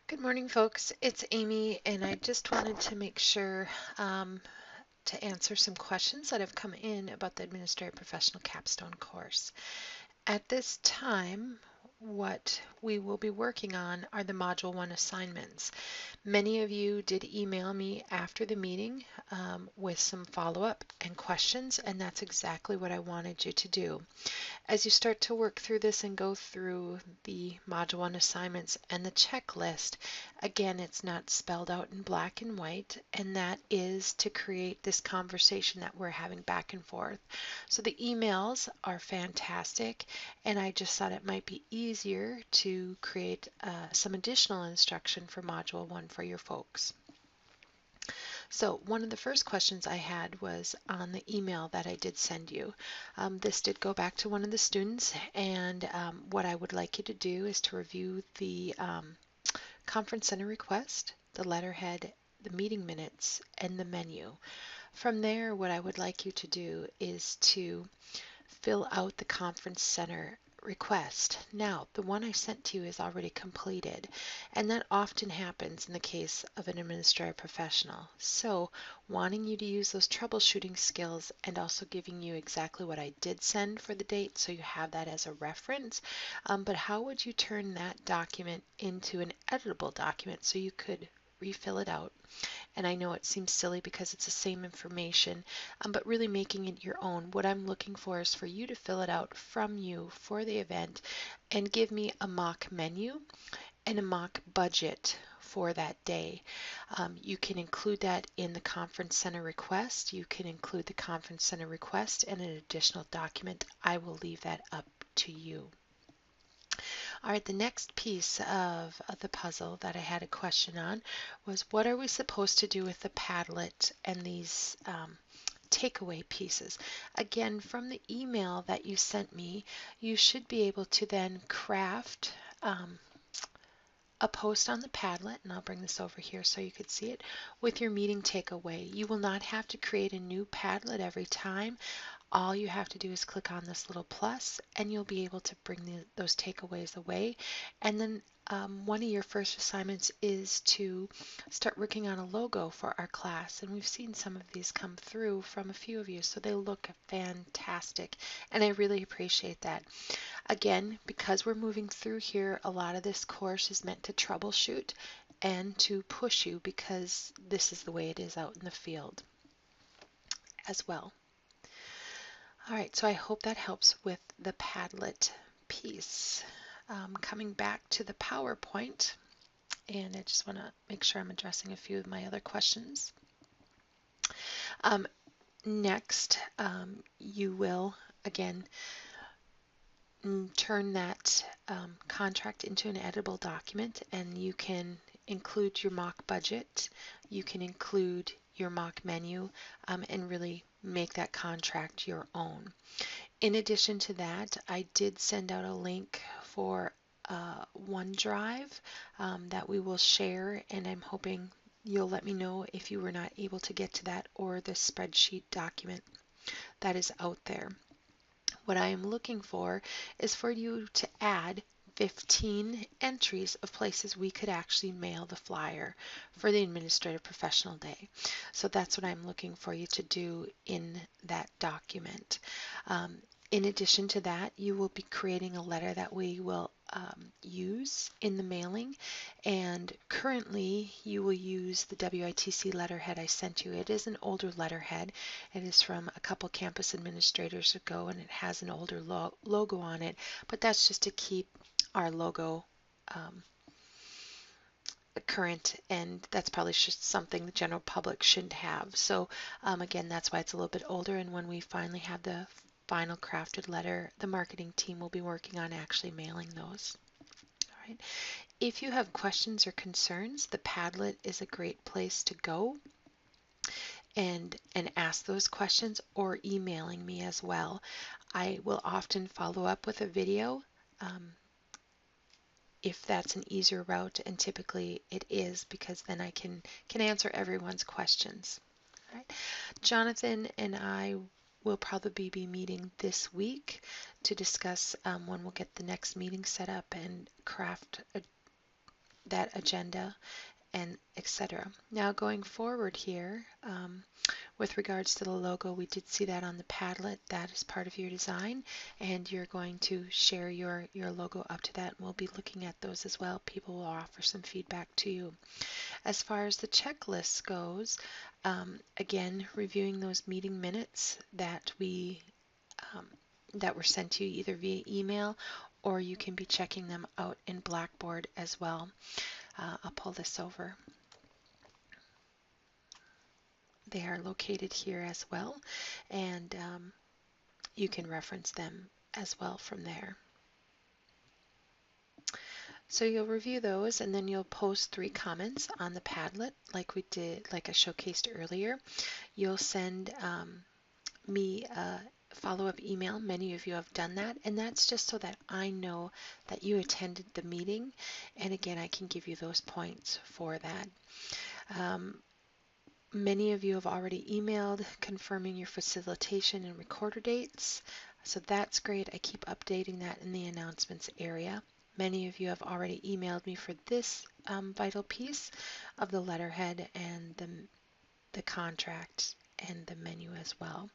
Good morning, folks. It's Amy, and I just wanted to make sure to answer some questions that have come in about the Administrative Professional Capstone course. At this time, what we will be working on are the Module 1 assignments. Many of you did email me after the meeting with some follow-up and questions, and that's exactly what I wanted you to do. As you start to work through this and go through the Module 1 assignments and the checklist, again, it's not spelled out in black and white, and that is to create this conversation that we're having back and forth. So the emails are fantastic, and I just thought it might be easier to create some additional instruction for Module 1 for your folks. So one of the first questions I had was on the email that I did send you. This did go back to one of the students, and what I would like you to do is to review the conference center request, the letterhead, the meeting minutes, and the menu. From there, what I would like you to do is to fill out the conference center request. Now, the one I sent to you is already completed, and that often happens in the case of an administrative professional. So, wanting you to use those troubleshooting skills and also giving you exactly what I did send for the date so you have that as a reference. But how would you turn that document into an editable document so you could refill it out? And I know it seems silly because it's the same information, but really making it your own. What I'm looking for is for you to fill it out from you for the event and give me a mock menu and a mock budget for that day. You can include that in the conference center request. You can include the conference center request and an additional document. I will leave that up to you. All right, the next piece of the puzzle that I had a question on was what are we supposed to do with the Padlet and these takeaway pieces? Again, from the email that you sent me, you should be able to then craft a post on the Padlet, and I'll bring this over here so you could see it, with your meeting takeaway. You will not have to create a new Padlet every time. All you have to do is click on this little plus and you'll be able to bring those takeaways away. And then one of your first assignments is to start working on a logo for our class. And we've seen some of these come through from a few of you, so they look fantastic. And I really appreciate that. Again, because we're moving through here, a lot of this course is meant to troubleshoot and to push you because this is the way it is out in the field as well. All right, so I hope that helps with the Padlet piece. Coming back to the PowerPoint, and I just want to make sure I'm addressing a few of my other questions. Next, you will, again, turn that contract into an editable document, and you can include your mock budget, you can include your mock menu, and really make that contract your own. In addition to that, I did send out a link for OneDrive that we will share, and I'm hoping you'll let me know if you were not able to get to that or the spreadsheet document that is out there. What I am looking for is for you to add 15 entries of places we could actually mail the flyer for the Administrative Professional Day. So that's what I'm looking for you to do in that document. In addition to that, you will be creating a letter that we will use in the mailing, and currently you will use the WITC letterhead I sent you. It is an older letterhead. It is from a couple campus administrators ago, and it has an older logo on it, but that's just to keep our logo current, and that's probably just something the general public shouldn't have. So again, that's why it's a little bit older, and when we finally have the final crafted letter, the marketing team will be working on actually mailing those. All right. If you have questions or concerns, the Padlet is a great place to go and ask those questions, or emailing me as well. I will often follow up with a video if that's an easier route, and typically it is because then I can answer everyone's questions. All right. Jonathan and I will probably be meeting this week to discuss when we'll get the next meeting set up and craft that agenda and etc. Now going forward here, with regards to the logo, we did see that on the Padlet. That is part of your design, and you're going to share your logo up to that. And we'll be looking at those as well. People will offer some feedback to you. As far as the checklist goes, again, reviewing those meeting minutes um, that were sent to you either via email, or you can be checking them out in Blackboard as well. I'll pull this over. They are located here as well, and you can reference them as well from there. So you'll review those, and then you'll post 3 comments on the Padlet like we did, like I showcased earlier. You'll send me a follow-up email. Many of you have done that, and that's just so that I know that you attended the meeting, and again, I can give you those points for that. Many of you have already emailed confirming your facilitation and recorder dates, so that's great. I keep updating that in the announcements area. Many of you have already emailed me for this vital piece of the letterhead and the contract and the menu as well.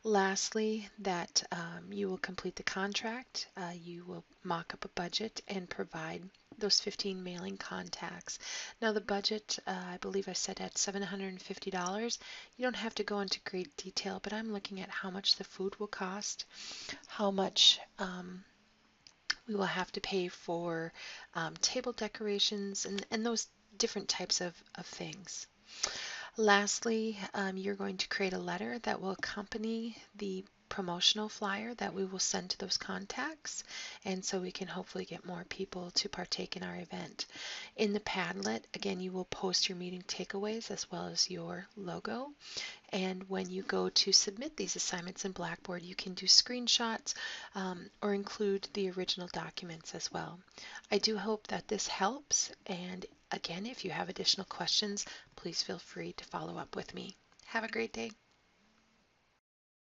Lastly, that you will complete the contract, you will mock up a budget and provide those 15 mailing contacts. Now the budget, I believe I said at $750. You don't have to go into great detail, but I'm looking at how much the food will cost, how much we will have to pay for table decorations and those different types of things. Lastly, you're going to create a letter that will accompany the promotional flyer that we will send to those contacts, and so we can hopefully get more people to partake in our event. In the Padlet, again, you will post your meeting takeaways as well as your logo. And when you go to submit these assignments in Blackboard, you can do screenshots or include the original documents as well. I do hope that this helps. And again, if you have additional questions, please feel free to follow up with me. Have a great day.